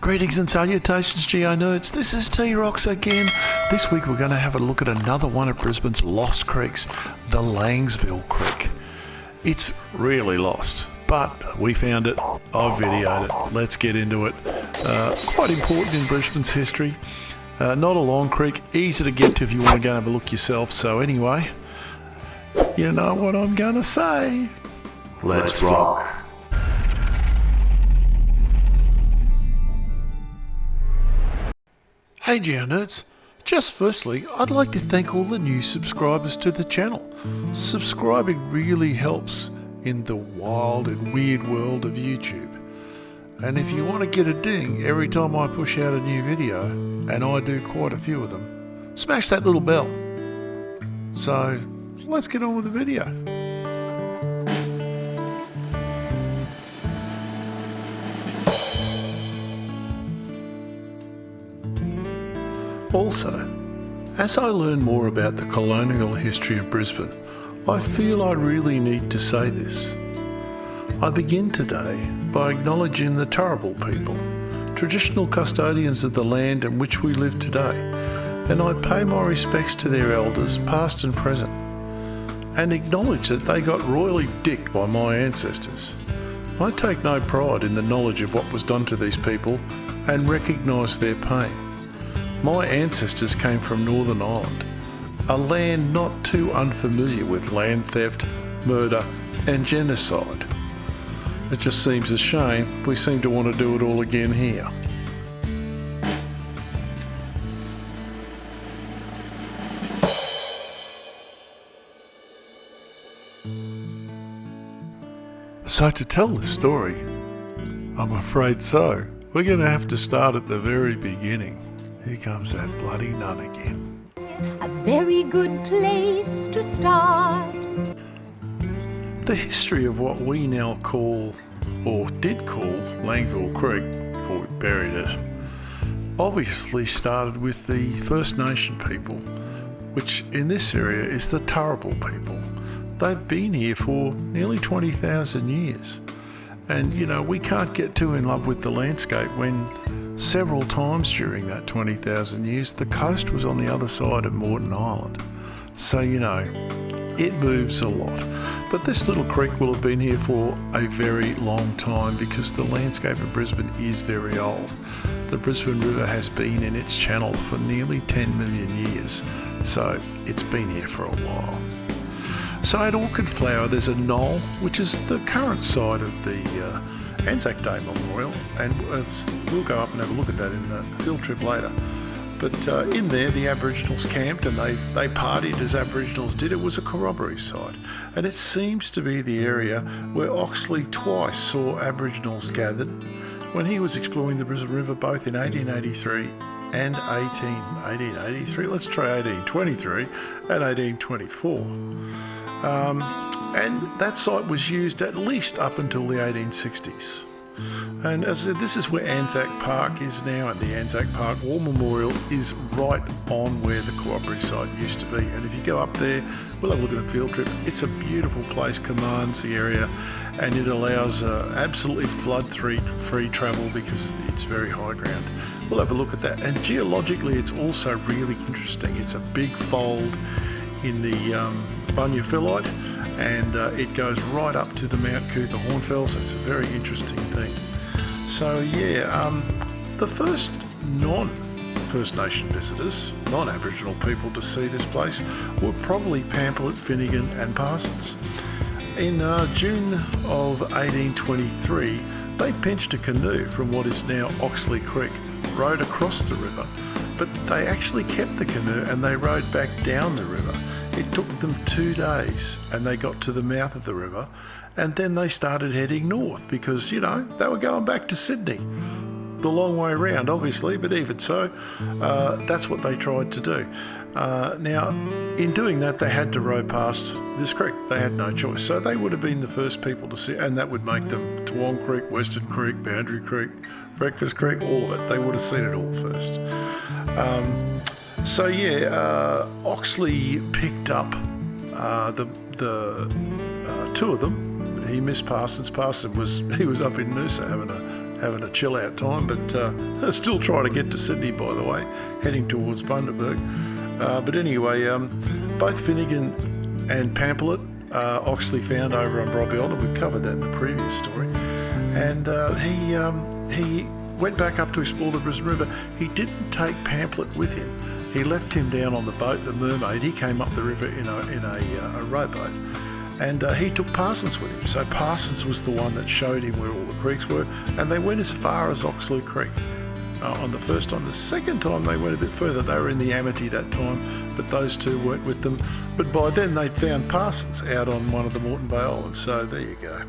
Greetings and salutations, Geo Nerds. This is T-Rox again. This week we're going to have a look at another one of Brisbane's lost creeks, the Langsville Creek. It's really lost, but we found it. I've videoed it. Let's get into it. Quite important in Brisbane's history. Not a long creek, easy to get to if you want to go and have a look yourself. So anyway, you know what I'm going to say. Let's rock. Hey Geo Nerds, just firstly, I'd like to thank all the new subscribers to the channel. Subscribing really helps in the wild and weird world of YouTube. And if you want to get a ding every time I push out a new video, and I do quite a few of them, smash that little bell. So, let's get on with the video. Also, as I learn more about the colonial history of Brisbane, I feel I really need to say this. I begin today by acknowledging the Turrbal people, traditional custodians of the land in which we live today, and I pay my respects to their elders, past and present, and acknowledge that they got royally dicked by my ancestors. I take no pride in the knowledge of what was done to these people and recognise their pain. My ancestors came from Northern Ireland, a land not too unfamiliar with land theft, murder and genocide. It just seems a shame we seem to want to do it all again here. So to tell this story, I'm afraid so, we're going to have to start at the very beginning. Here comes that bloody nun again. A very good place to start. The history of what we now call, or did call, Langsville Creek, before we buried it, obviously started with the First Nation people, which in this area is the Turrbal people. They've been here for nearly 20,000 years. And, you know, we can't get too in love with the landscape when several times during that 20,000 years, the coast was on the other side of Moreton Island. So, you know, it moves a lot. But this little creek will have been here for a very long time because the landscape of Brisbane is very old. The Brisbane River has been in its channel for nearly 10 million years. So it's been here for a while. So at Orchid Flower there's a knoll, which is the current site of the Anzac Day Memorial, and we'll go up and have a look at that in a field trip later. But in there the Aboriginals camped and they partied as Aboriginals did. It was a corroboree site, and it seems to be the area where Oxley twice saw Aboriginals gathered when he was exploring the Brisbane River both in 1883 and 1823, let's try 1823 and 1824. And that site was used at least up until the 1860s. And as I said, this is where Anzac Park is now, and the Anzac Park War Memorial is right on where the corroboree site used to be. And if you go up there, we'll have a look at the field trip. It's a beautiful place, commands the area, and it allows absolutely flood-free travel because it's very high ground. We'll have a look at that. And geologically, it's also really interesting. It's a big fold in the Bunyafillite, and it goes right up to the Mount Cootha Hornfells. It's a very interesting thing. So yeah, the first non-First Nation visitors, non-Aboriginal people to see this place were probably Pamphlet, Finnegan and Parsons. In June of 1823, they pinched a canoe from what is now Oxley Creek, rowed across the river, but they actually kept the canoe and they rowed back down the river. It took them 2 days and they got to the mouth of the river, and then they started heading north because, you know, they were going back to Sydney. The long way round, obviously, but even so, that's what they tried to do. Now, in doing that, they had to row past this creek. They had no choice. So they would have been the first people to see, and that would make them Toowong Creek, Western Creek, Boundary Creek, Breakfast Creek, all of it. They would have seen it all first. So yeah, Oxley picked up the two of them. He missed Parsons. He was up in Noosa having having a chill out time, but still trying to get to Sydney, by the way, heading towards Bundaberg. But anyway, both Finnegan and Pamphlet Oxley found over on Robbie Island. We covered that in the previous story. And he went back up to explore the Brisbane River. He didn't take Pamphlet with him. He left him down on the boat, the Mermaid. He came up the river in a rowboat. And he took Parsons with him. So Parsons was the one that showed him where all the creeks were. And they went as far as Oxley Creek on the first time. The second time they went a bit further. They were in the Amity that time, but those two weren't with them. But by then they'd found Parsons out on one of the Moreton Bay Islands. So there you go.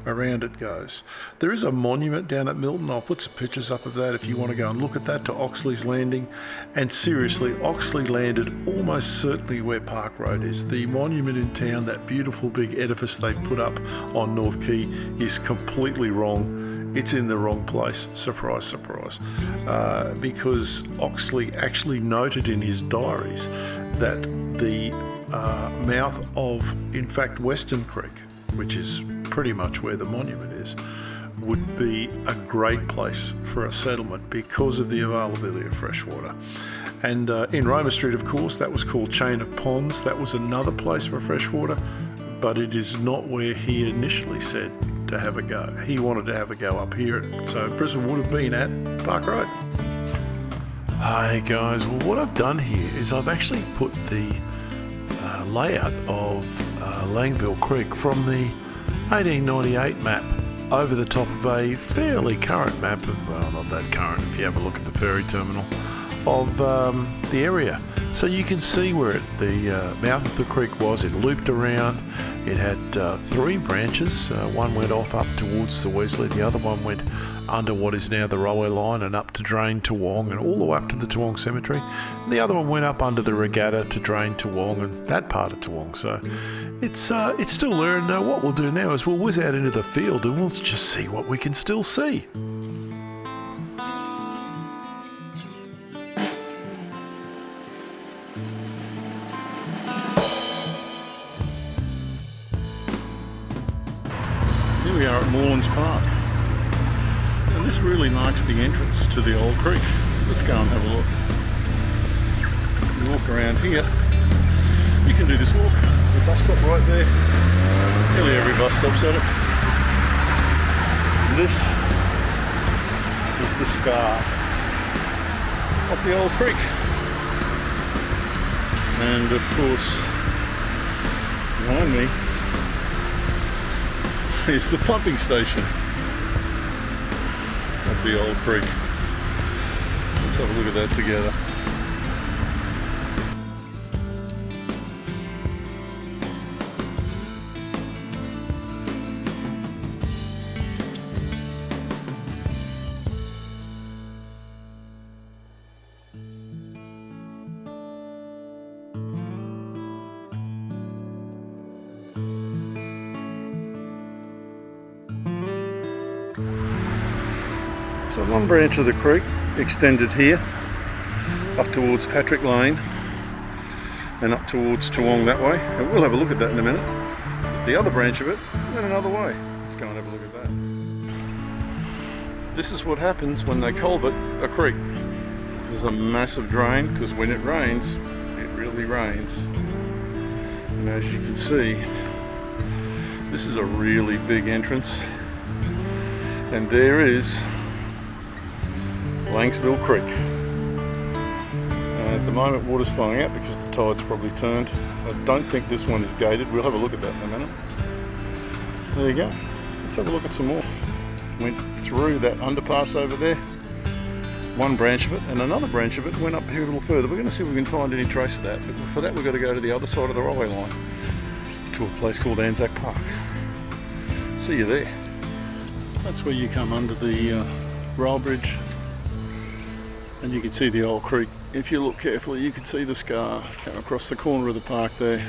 Around it goes. There is a monument down at Milton. I'll put some pictures up of that if you want to go and look at that, to Oxley's Landing. And seriously, Oxley landed almost certainly where Park Road is. The monument in town, that beautiful big edifice they put up on North Quay, is completely wrong. It's in the wrong place. Surprise, surprise. Because Oxley actually noted in his diaries that the mouth of, in fact, Western Creek, which is pretty much where the monument is, would be a great place for a settlement because of the availability of fresh water. And in Roma Street, of course, that was called Chain of Ponds. That was another place for fresh water, but it is not where he initially said to have a go. He wanted to have a go up here, so Brisbane would have been at Park Road. Hey guys, well, what I've done here is I've actually put the layout of Langsville Creek from the 1898 map over the top of a fairly current map of, well, not that current if you have a look at the ferry terminal, of the area. So you can see where the mouth of the creek was. It looped around. It had three branches. One went off up towards the Wesley, the other one went under what is now the railway line and up to drain Toowong and all the way up to the Toowong Cemetery. And the other one went up under the regatta to drain Toowong and that part of Toowong. So it's still there, and what we'll do now is we'll whiz out into the field and we'll just see what we can still see. Here we are at Morelands Park. And this really marks the entrance to the old creek. Let's go and have a look. You walk around here. You can do this walk. The bus stop right there. Nearly every bus stop's at it. This is the scar of the old creek. And of course, behind me is the pumping station of the old creek. Let's have a look at that together. So one branch of the creek extended here up towards Patrick Lane and up towards Toowong that way, and we'll have a look at that in a minute. But the other branch of it went another way. Let's go and have a look at that. This is what happens when they culvert a creek. This is a massive drain, because when it rains, it really rains. And as you can see, this is a really big entrance, and there is Langsville Creek. At the moment water's flowing out because the tide's probably turned. I don't think this one is gated. We'll have a look at that in a minute. There you go. Let's have a look at some more. Went through that underpass over there. One branch of it, and another branch of it went up here a little further. We're going to see if we can find any trace of that. But for that we've got to go to the other side of the railway line to a place called Anzac Park. See you there. That's where you come under the rail bridge. And you can see the old creek. If you look carefully, you can see the scar. Came across the corner of the park there.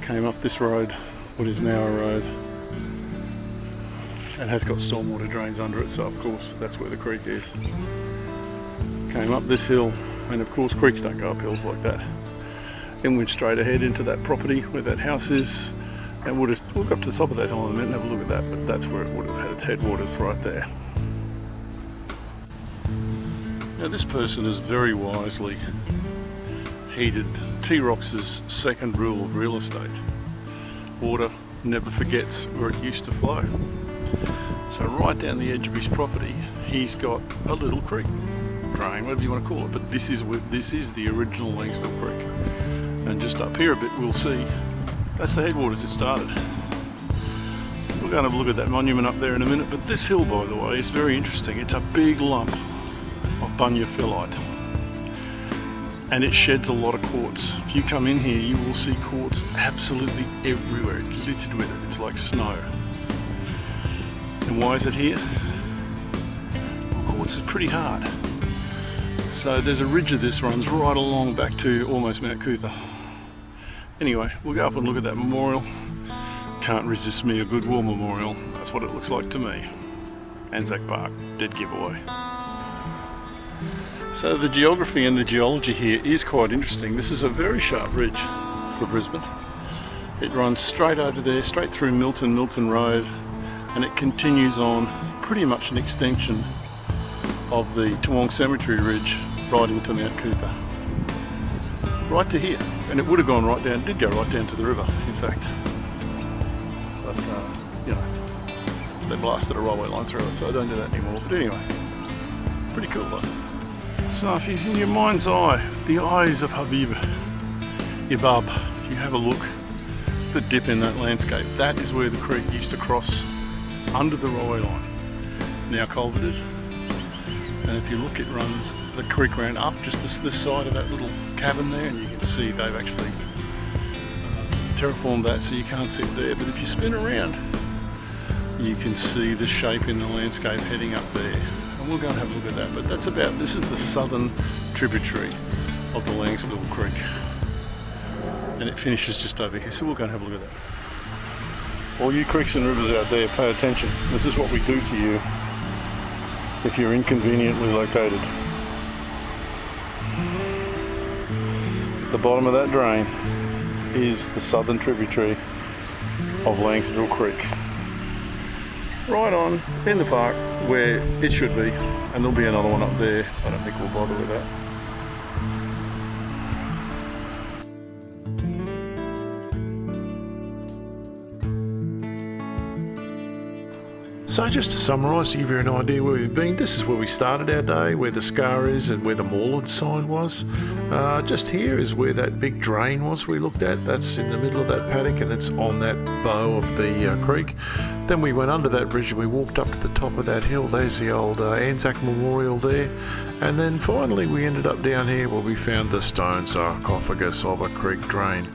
Came up this road, what is now a road. And has got stormwater drains under it, so of course that's where the creek is. Came up this hill, and of course creeks don't go up hills like that. Then went straight ahead into that property where that house is. And we'll just walk up to the top of that hill in a minute and have a look at that, but that's where it would have had its headwaters, right there. Now this person has very wisely heeded T-Rox's second rule of real estate. Water never forgets where it used to flow. So right down the edge of his property, he's got a little creek, drain, whatever you want to call it, but this is the original Langsville Creek. And just up here a bit, we'll see, that's the headwaters it started. We're going to have a look at that monument up there in a minute, but this hill, by the way, is very interesting. It's a big lump of bunyaphyllite, and it sheds a lot of quartz. If you come in here, you will see quartz absolutely everywhere. It's littered with it. It's like snow. And why is it here? Well, quartz is pretty hard. So there's a ridge of this runs right along back to almost Mount Cootha. Anyway, we'll go up and look at that memorial. Can't resist me a good war memorial. That's what it looks like to me. Anzac Park, dead giveaway. So the geography and the geology here is quite interesting. This is a very sharp ridge for Brisbane. It runs straight over there, straight through Milton Road, and it continues on pretty much an extension of the Toowong Cemetery Ridge right into Mount Cootha. Right to here. And it would have gone right down, did go right down to the river, in fact. But, you know, they blasted a railway line through it, so I don't do that anymore. But anyway, pretty cool though. So if you, in your mind's eye, the eyes of Habib, Ibab, if you have a look, the dip in that landscape, that is where the creek used to cross under the railway line, now culverted. And if you look, it runs, the creek ran up just this side of that little cabin there, and you can see they've actually terraformed that so you can't see it there. But if you spin around, you can see the shape in the landscape heading up there. And we'll go and have a look at that. But that's about, this is the southern tributary of the Langsville Creek. And it finishes just over here, so we'll go and have a look at that. All you creeks and rivers out there, pay attention. This is what we do to you if you're inconveniently located. The bottom of that drain is the southern tributary of Langsville Creek. Right on in the park where it should be, and there'll be another one up there. I don't think we'll bother with that. So just to summarise, to give you an idea where we've been, this is where we started our day, where the scar is and where the moorland sign was. Just here is where that big drain was we looked at. That's in the middle of that paddock and it's on that bow of the creek. Then we went under that bridge and we walked up to the top of that hill. There's the old Anzac Memorial there. And then finally we ended up down here where we found the stone sarcophagus of a creek drain.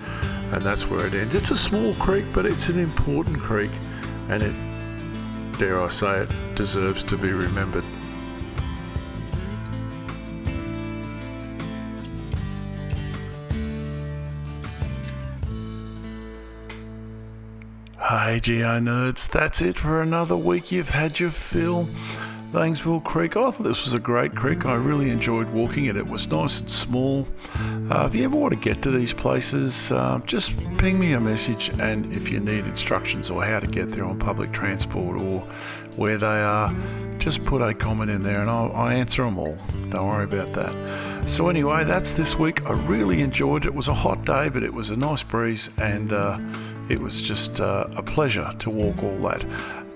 And that's where it ends. It's a small creek, but it's an important creek, and it, dare I say it, deserves to be remembered. Hey GO nerds, that's it for another week. You've had your fill. Langsville Creek, I thought this was a great creek. I really enjoyed walking it. It was nice and small. If you ever want to get to these places, just ping me a message, and if you need instructions or how to get there on public transport or where they are, just put a comment in there and I'll answer them all. Don't worry about that. So anyway, that's this week. I really enjoyed it. It was a hot day, but it was a nice breeze, and it was just a pleasure to walk all that.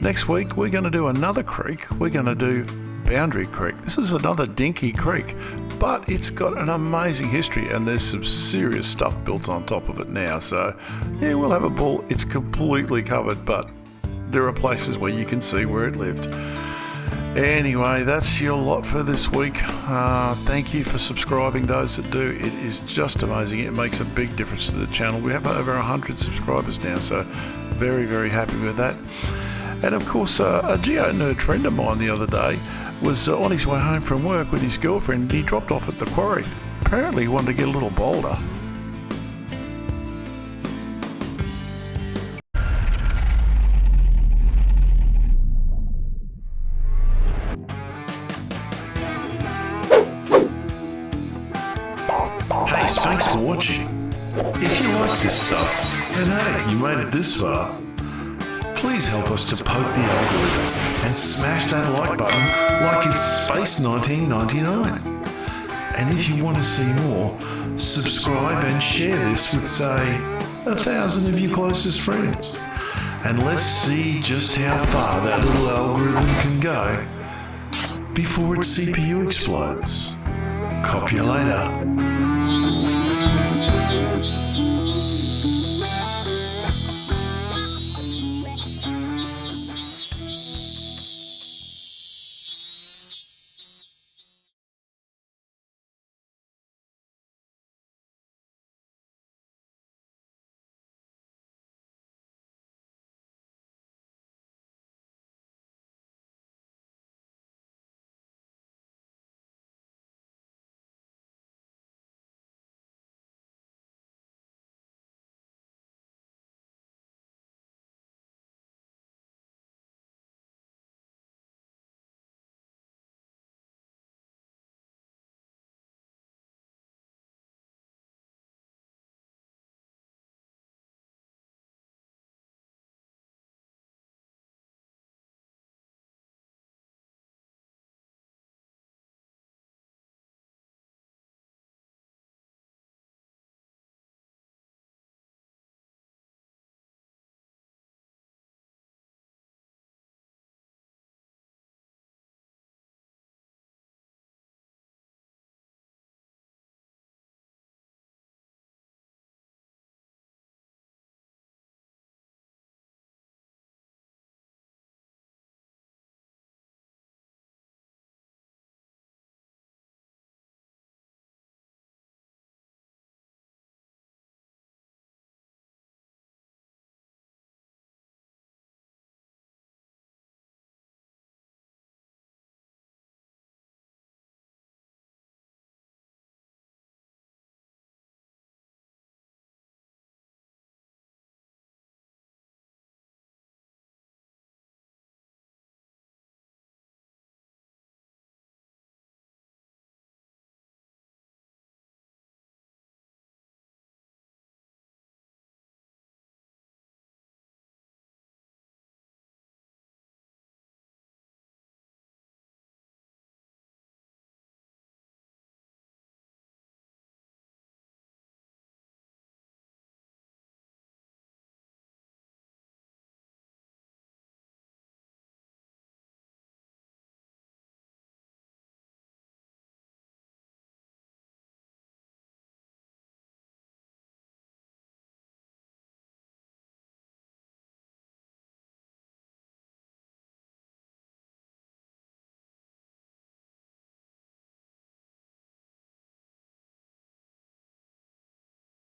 Next week, we're going to do another creek. We're going to do Boundary Creek. This is another dinky creek, but it's got an amazing history, and there's some serious stuff built on top of it now. So, yeah, we'll have a ball. It's completely covered, but there are places where you can see where it lived. Anyway, that's your lot for this week. Thank you for subscribing, those that do. It is just amazing. It makes a big difference to the channel. We have over 100 subscribers now, so very, very happy with that. And of course, a geo nerd friend of mine the other day was on his way home from work with his girlfriend, and he dropped off at the quarry. Apparently he wanted to get a little boulder. Hey, thanks for watching. If you like this stuff, and hey, you made it this far, please help us to poke the algorithm and smash that like button like it's Space 1999. And if you want to see more, subscribe and share this with, say, 1,000 of your closest friends. And let's see just how far that little algorithm can go before its CPU explodes. Cop you later.